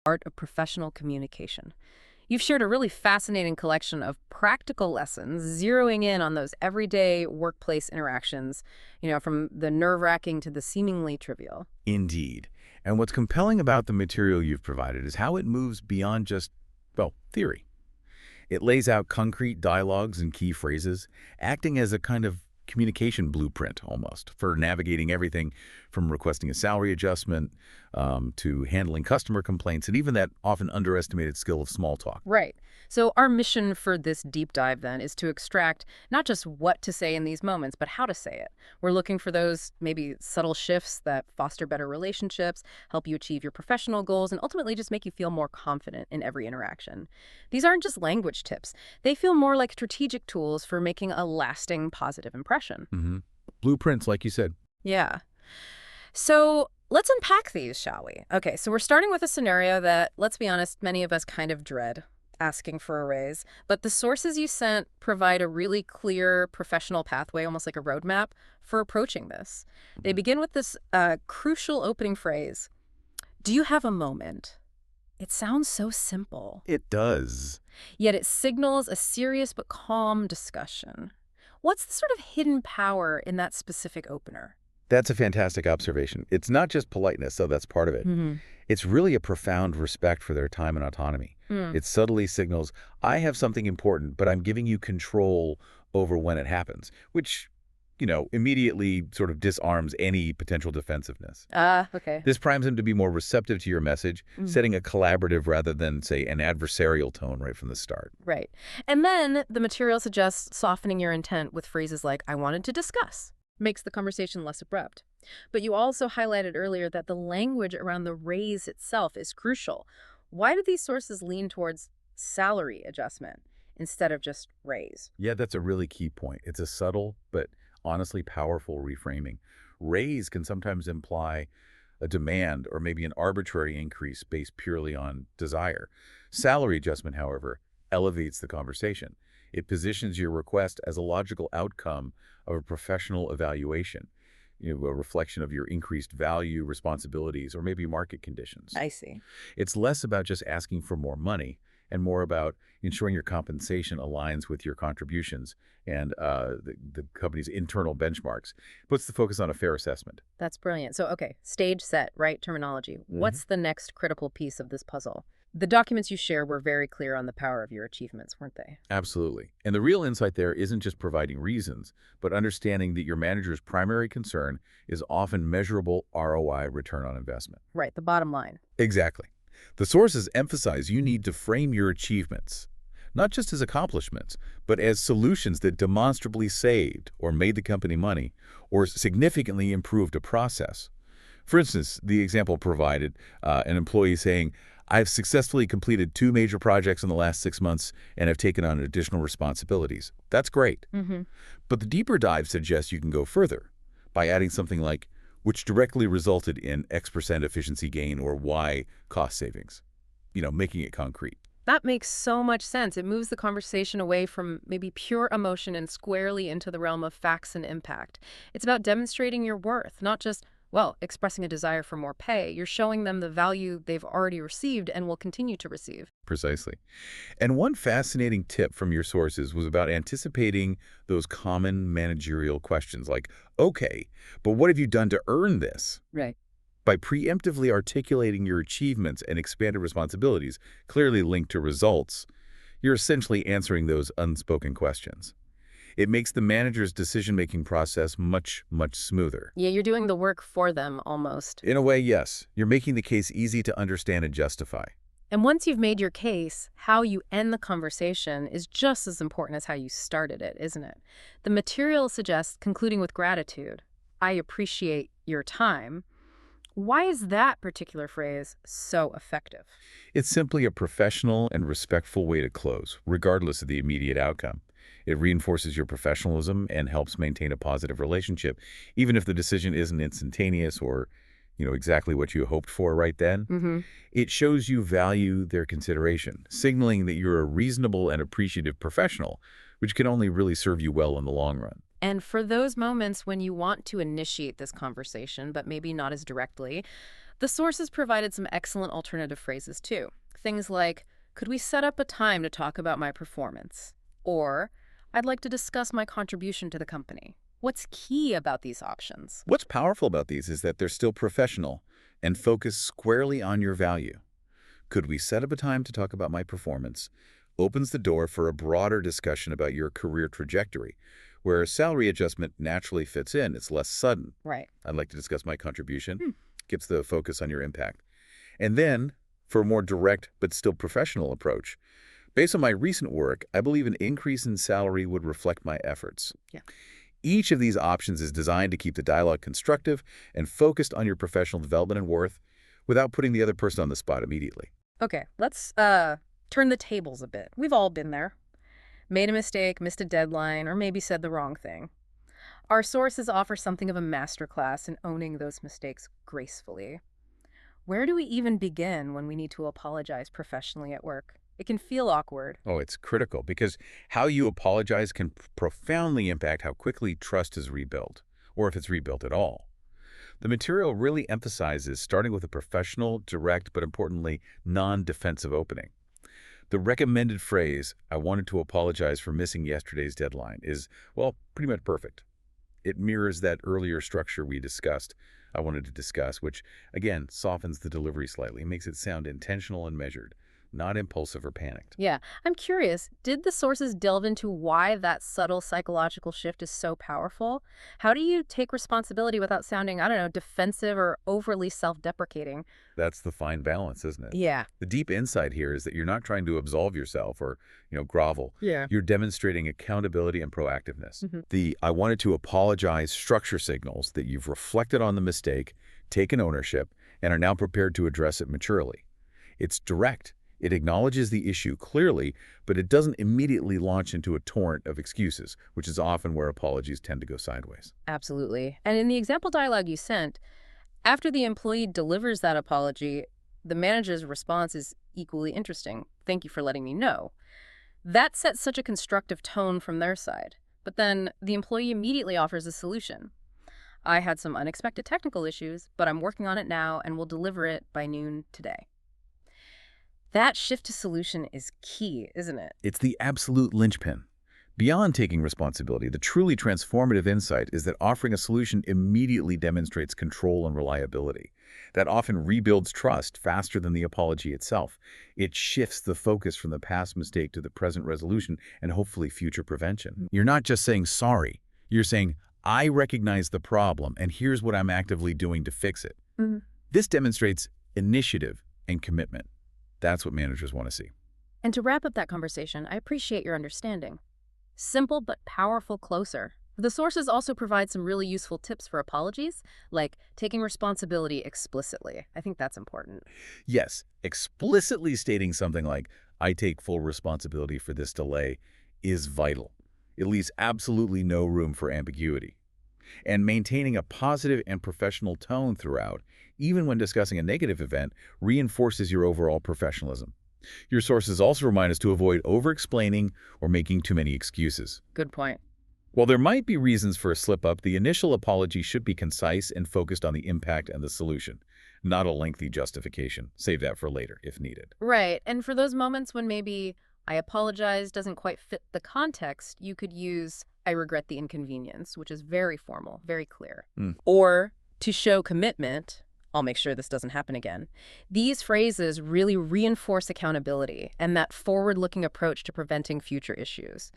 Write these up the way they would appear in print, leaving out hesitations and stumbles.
art of professional communication. You've shared a really fascinating collection of practical lessons, zeroing in on those everyday workplace interactions, from the nerve-wracking to the seemingly trivial. Indeed. And what's compelling about the material you've provided is how it moves beyond just, well, theory. It lays out concrete dialogues and key phrases, acting as a kind of communication blueprint almost for navigating everything from requesting a salary adjustment to handling customer complaints and even that often underestimated skill of small talk. Right. So our mission for this deep dive then is to extract not just what to say in these moments, but how to say it. We're looking for those maybe subtle shifts that foster better relationships, help you achieve your professional goals, and ultimately just make you feel more confident in every interaction. These aren't just language tips. They feel more like strategic tools for making a lasting positive impression. Blueprints, like you said. Yeah. So let's unpack these, shall we? Okay, so we're starting with a scenario that, let's be honest, many of us kind of dread, asking for a raise. But the sources you sent provide a really clear professional pathway, almost like a roadmap, for approaching this. They begin with this crucial opening phrase, "Do you have a moment?" It sounds so simple. It does. Yet it signals a serious but calm discussion. What's the sort of hidden power in that specific opener? That's a fantastic observation. It's not just politeness, so that's part of it. It's really a profound respect for their time and autonomy. It subtly signals, I have something important, but I'm giving you control over when it happens, which, immediately sort of disarms any potential defensiveness. Okay. This primes him to be more receptive to your message, setting a collaborative rather than, say, an adversarial tone right from the start. Right. And then the material suggests softening your intent with phrases like, "I wanted to discuss." Makes the conversation less abrupt. But you also highlighted earlier that the language around the raise itself is crucial. Why do these sources lean towards salary adjustment instead of just raise? Yeah, that's a really key point. It's a subtle but honestly powerful reframing. Raise can sometimes imply a demand or maybe an arbitrary increase based purely on desire. Salary adjustment, however, elevates the conversation. It positions your request as a logical outcome of a professional evaluation, a reflection of your increased value, responsibilities, or maybe market conditions. I see. It's less about just asking for more money and more about ensuring your compensation aligns with your contributions and the company's internal benchmarks. Puts the focus on a fair assessment. That's brilliant. So, okay, stage set, right terminology. What's the next critical piece of this puzzle? The documents you share were very clear on the power of your achievements, weren't they? Absolutely. And the real insight there isn't just providing reasons, but understanding that your manager's primary concern is often measurable ROI, return on investment. Right, the bottom line. Exactly. The sources emphasize you need to frame your achievements, not just as accomplishments, but as solutions that demonstrably saved or made the company money or significantly improved a process. For instance, the example provided, an employee saying, "I've successfully completed 2 major projects in the last 6 months and have taken on additional responsibilities." That's great. But the deeper dive suggests you can go further by adding something like, which directly resulted in X% efficiency gain or Y cost savings, making it concrete. That makes so much sense. It moves the conversation away from maybe pure emotion and squarely into the realm of facts and impact. It's about demonstrating your worth, not just, expressing a desire for more pay. You're showing them the value they've already received and will continue to receive. Precisely. And one fascinating tip from your sources was about anticipating those common managerial questions like, okay, but what have you done to earn this? Right. By preemptively articulating your achievements and expanded responsibilities, clearly linked to results, you're essentially answering those unspoken questions. It makes the manager's decision-making process much, much smoother. Yeah, you're doing the work for them almost. In a way, yes. You're making the case easy to understand and justify. And once you've made your case, how you end the conversation is just as important as how you started it, isn't it? The material suggests concluding with gratitude. I appreciate your time. Why is that particular phrase so effective? It's simply a professional and respectful way to close, regardless of the immediate outcome. It reinforces your professionalism and helps maintain a positive relationship, even if the decision isn't instantaneous or, exactly what you hoped for right then. It shows you value their consideration, signaling that you're a reasonable and appreciative professional, which can only really serve you well in the long run. And for those moments when you want to initiate this conversation, but maybe not as directly, the sources provided some excellent alternative phrases too. Things like, could we set up a time to talk about my performance? Or, I'd like to discuss my contribution to the company. What's key about these options? What's powerful about these is that they're still professional and focus squarely on your value. Could we set up a time to talk about my performance? Opens the door for a broader discussion about your career trajectory, where a salary adjustment naturally fits in. It's less sudden. Right. I'd like to discuss my contribution. Gets the focus on your impact. And then, for a more direct but still professional approach, based on my recent work, I believe an increase in salary would reflect my efforts. Yeah. Each of these options is designed to keep the dialogue constructive and focused on your professional development and worth without putting the other person on the spot immediately. Okay, let's turn the tables a bit. We've all been there. Made a mistake, missed a deadline, or maybe said the wrong thing. Our sources offer something of a masterclass in owning those mistakes gracefully. Where do we even begin when we need to apologize professionally at work? It can feel awkward. Oh, it's critical because how you apologize can profoundly impact how quickly trust is rebuilt, or if it's rebuilt at all. The material really emphasizes starting with a professional, direct, but importantly, non-defensive opening. The recommended phrase, "I wanted to apologize for missing yesterday's deadline," is, well, pretty much perfect. It mirrors that earlier structure we discussed, I wanted to discuss, which, again, softens the delivery slightly, makes it sound intentional and measured, not impulsive or panicked. Yeah, I'm curious, did the sources delve into why that subtle psychological shift is so powerful? How do you take responsibility without sounding, I don't know, defensive or overly self-deprecating? That's the fine balance, isn't it? Yeah. The deep insight here is that you're not trying to absolve yourself or, grovel. Yeah. You're demonstrating accountability and proactiveness. Mm-hmm. The "I wanted to apologize" structure signals that you've reflected on the mistake, taken ownership, and are now prepared to address it maturely. It's direct. It acknowledges the issue clearly, but it doesn't immediately launch into a torrent of excuses, which is often where apologies tend to go sideways. Absolutely. And in the example dialogue you sent, after the employee delivers that apology, the manager's response is equally interesting. "Thank you for letting me know." That sets such a constructive tone from their side. But then the employee immediately offers a solution. "I had some unexpected technical issues, but I'm working on it now and will deliver it by noon today." That shift to solution is key, isn't it? It's the absolute linchpin. Beyond taking responsibility, the truly transformative insight is that offering a solution immediately demonstrates control and reliability. That often rebuilds trust faster than the apology itself. It shifts the focus from the past mistake to the present resolution and hopefully future prevention. You're not just saying sorry. You're saying, "I recognize the problem and here's what I'm actively doing to fix it." Mm-hmm. This demonstrates initiative and commitment. That's what managers want to see. And to wrap up that conversation, I appreciate your understanding. Simple but powerful closer. The sources also provide some really useful tips for apologies, like taking responsibility explicitly. I think that's important. Yes, explicitly stating something like, "I take full responsibility for this delay," is vital. It leaves absolutely no room for ambiguity. And maintaining a positive and professional tone throughout, even when discussing a negative event, reinforces your overall professionalism. Your sources also remind us to avoid over-explaining or making too many excuses. Good point. While there might be reasons for a slip-up, the initial apology should be concise and focused on the impact and the solution, not a lengthy justification. Save that for later, if needed. Right. And for those moments when maybe "I apologize" doesn't quite fit the context, you could use "I regret the inconvenience," which is very formal, very clear. Or to show commitment, "I'll make sure this doesn't happen again." These phrases really reinforce accountability and that forward-looking approach to preventing future issues.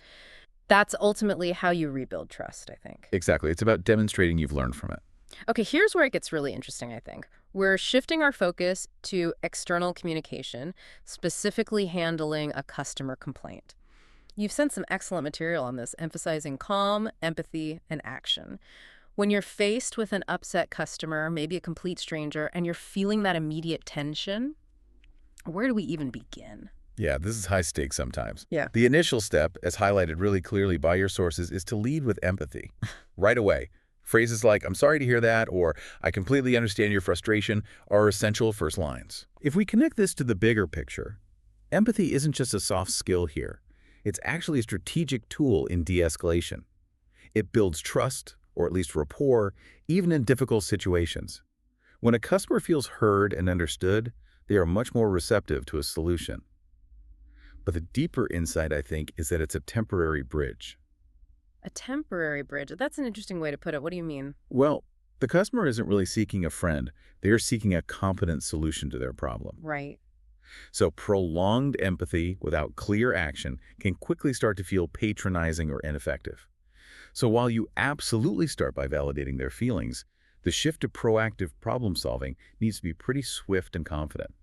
That's ultimately how you rebuild trust, I think. Exactly. It's about demonstrating you've learned from it. Okay, here's where it gets really interesting, I think. We're shifting our focus to external communication, specifically handling a customer complaint. You've sent some excellent material on this, emphasizing calm, empathy, and action. When you're faced with an upset customer, maybe a complete stranger, and you're feeling that immediate tension, where do we even begin? Yeah, this is high stakes sometimes. Yeah. The initial step, as highlighted really clearly by your sources, is to lead with empathy. Right away. Phrases like, "I'm sorry to hear that," or "I completely understand your frustration," are essential first lines. If we connect this to the bigger picture, empathy isn't just a soft skill here. It's actually a strategic tool in de-escalation. It builds trust, or at least rapport, even in difficult situations. When a customer feels heard and understood, they are much more receptive to a solution. But the deeper insight, I think, is that it's a temporary bridge. A temporary bridge. That's an interesting way to put it. What do you mean? Well, the customer isn't really seeking a friend. They are seeking a competent solution to their problem. Right. So prolonged empathy without clear action can quickly start to feel patronizing or ineffective. So while you absolutely start by validating their feelings, the shift to proactive problem solving needs to be pretty swift and confident.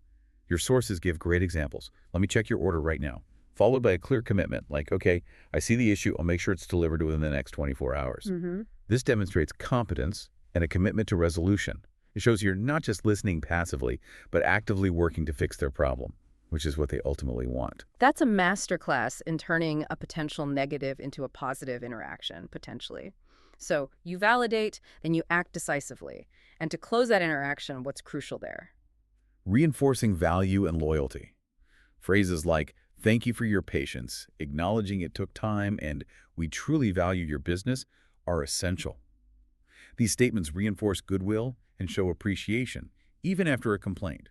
Your sources give great examples. Let me check your order right now. Followed by a clear commitment, like, okay, I see the issue, I'll make sure it's delivered within the next 24 hours. Mm-hmm. This demonstrates competence and a commitment to resolution. It shows you're not just listening passively, but actively working to fix their problem, which is what they ultimately want. That's a masterclass in turning a potential negative into a positive interaction, potentially. So you validate, then you act decisively. And to close that interaction, what's crucial there? Reinforcing value and loyalty. Phrases like, thank you for your patience, acknowledging it took time, and we truly value your business are essential. These statements reinforce goodwill and show appreciation, even after a complaint.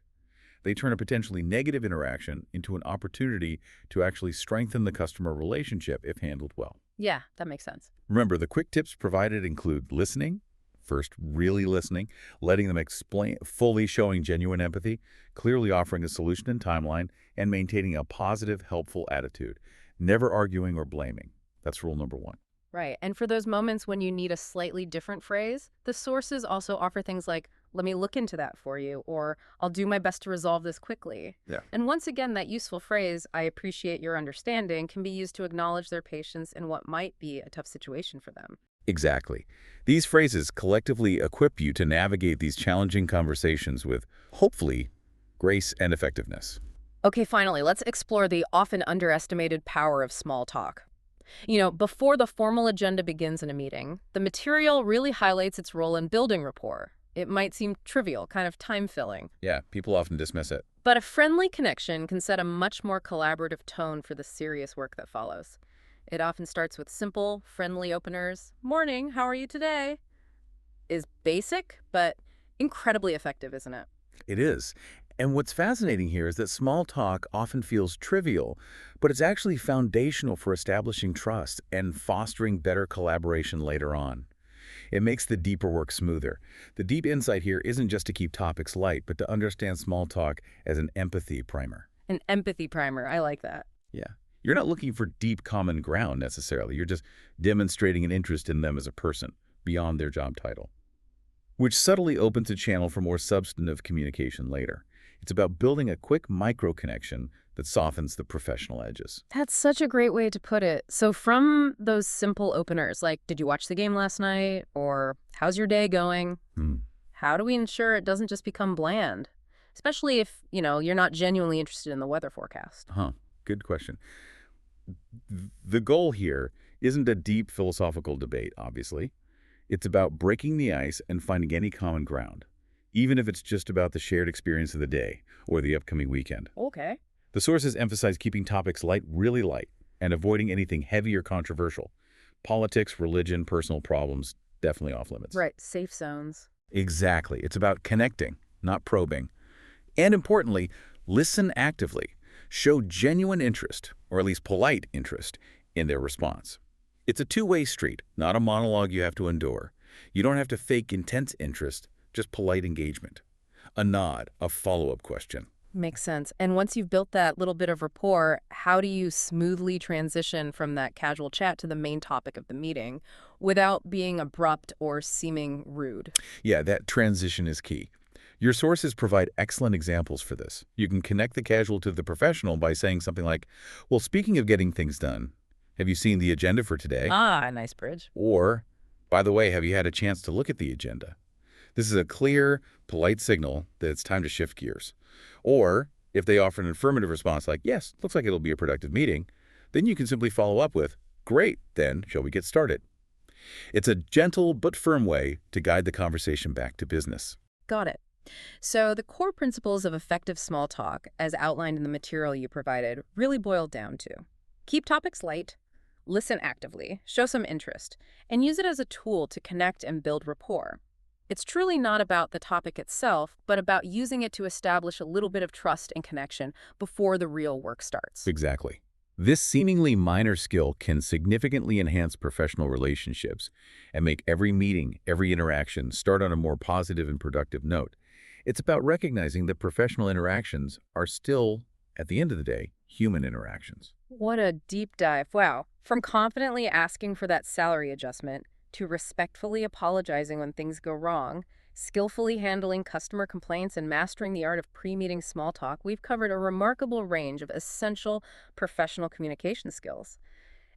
They turn a potentially negative interaction into an opportunity to actually strengthen the customer relationship if handled well. Yeah, that makes sense. Remember, the quick tips provided include listening, first really listening, letting them explain, fully showing genuine empathy, clearly offering a solution and timeline, and maintaining a positive, helpful attitude, never arguing or blaming. That's rule number 1. Right. And for those moments when you need a slightly different phrase, the sources also offer things like, let me look into that for you, or I'll do my best to resolve this quickly. Yeah. And once again, that useful phrase, I appreciate your understanding, can be used to acknowledge their patience in what might be a tough situation for them. Exactly. These phrases collectively equip you to navigate these challenging conversations with, hopefully, grace and effectiveness. Okay, finally, let's explore the often underestimated power of small talk. Before the formal agenda begins in a meeting, the material really highlights its role in building rapport. It might seem trivial, kind of time-filling. Yeah, people often dismiss it. But a friendly connection can set a much more collaborative tone for the serious work that follows. It often starts with simple, friendly openers. Morning, how are you today? Is basic, but incredibly effective, isn't it? It is. And what's fascinating here is that small talk often feels trivial, but it's actually foundational for establishing trust and fostering better collaboration later on. It makes the deeper work smoother. The deep insight here isn't just to keep topics light, but to understand small talk as an empathy primer. An empathy primer. I like that. Yeah. You're not looking for deep common ground necessarily. You're just demonstrating an interest in them as a person, beyond their job title, which subtly opens a channel for more substantive communication later. It's about building a quick micro-connection that softens the professional edges. That's such a great way to put it. So from those simple openers, like, did you watch the game last night? Or how's your day going? How do we ensure it doesn't just become bland? Especially if, you're not genuinely interested in the weather forecast. Good question. The goal here isn't a deep philosophical debate, obviously. It's about breaking the ice and finding any common ground, even if it's just about the shared experience of the day or the upcoming weekend. Okay. The sources emphasize keeping topics light, really light, and avoiding anything heavy or controversial. Politics, religion, personal problems, definitely off limits. Right. Safe zones. Exactly. It's about connecting, not probing. And importantly, listen actively. Show genuine interest, or at least polite interest, in their response. It's a two-way street, not a monologue you have to endure. You don't have to fake intense interest, just polite engagement. A nod, a follow-up question. Makes sense. And once you've built that little bit of rapport, how do you smoothly transition from that casual chat to the main topic of the meeting without being abrupt or seeming rude? Yeah, that transition is key. Your sources provide excellent examples for this. You can connect the casual to the professional by saying something like, well, speaking of getting things done, have you seen the agenda for today? Ah, nice bridge. Or, by the way, have you had a chance to look at the agenda? This is a clear, polite signal that it's time to shift gears. Or, if they offer an affirmative response like, yes, looks like it'll be a productive meeting, then you can simply follow up with, great, then shall we get started? It's a gentle but firm way to guide the conversation back to business. Got it. So the core principles of effective small talk, as outlined in the material you provided, really boiled down to keep topics light, Listen actively, show some interest, and use it as a tool to connect and build rapport. It's truly not about the topic itself, but about using it to establish a little bit of trust and connection before the real work starts. Exactly. This seemingly minor skill can significantly enhance professional relationships and make every meeting, every interaction start on a more positive and productive note. It's about recognizing that professional interactions are still, at the end of the day, human interactions. What a deep dive. Wow. From confidently asking for that salary adjustment to respectfully apologizing when things go wrong, skillfully handling customer complaints, and mastering the art of pre-meeting small talk, we've covered a remarkable range of essential professional communication skills.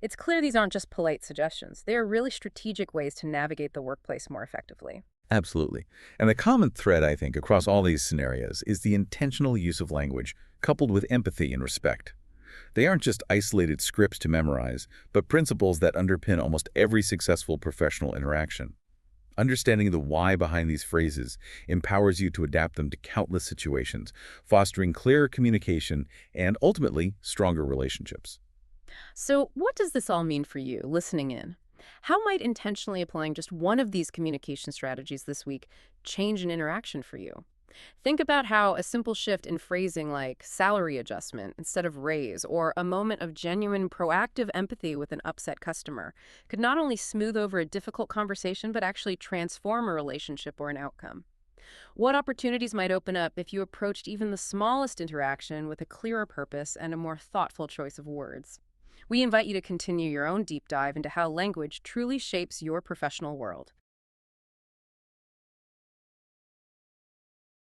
It's clear these aren't just polite suggestions. They are really strategic ways to navigate the workplace more effectively. Absolutely. And the common thread, I think, across all these scenarios is the intentional use of language coupled with empathy and respect. They aren't just isolated scripts to memorize, but principles that underpin almost every successful professional interaction. Understanding the why behind these phrases empowers you to adapt them to countless situations, fostering clearer communication and, ultimately, stronger relationships. So, what does this all mean for you, listening in? How might intentionally applying just one of these communication strategies this week change an interaction for you? Think about how a simple shift in phrasing like salary adjustment instead of raise, or a moment of genuine proactive empathy with an upset customer could not only smooth over a difficult conversation, but actually transform a relationship or an outcome. What opportunities might open up if you approached even the smallest interaction with a clearer purpose and a more thoughtful choice of words? We invite you to continue your own deep dive into how language truly shapes your professional world.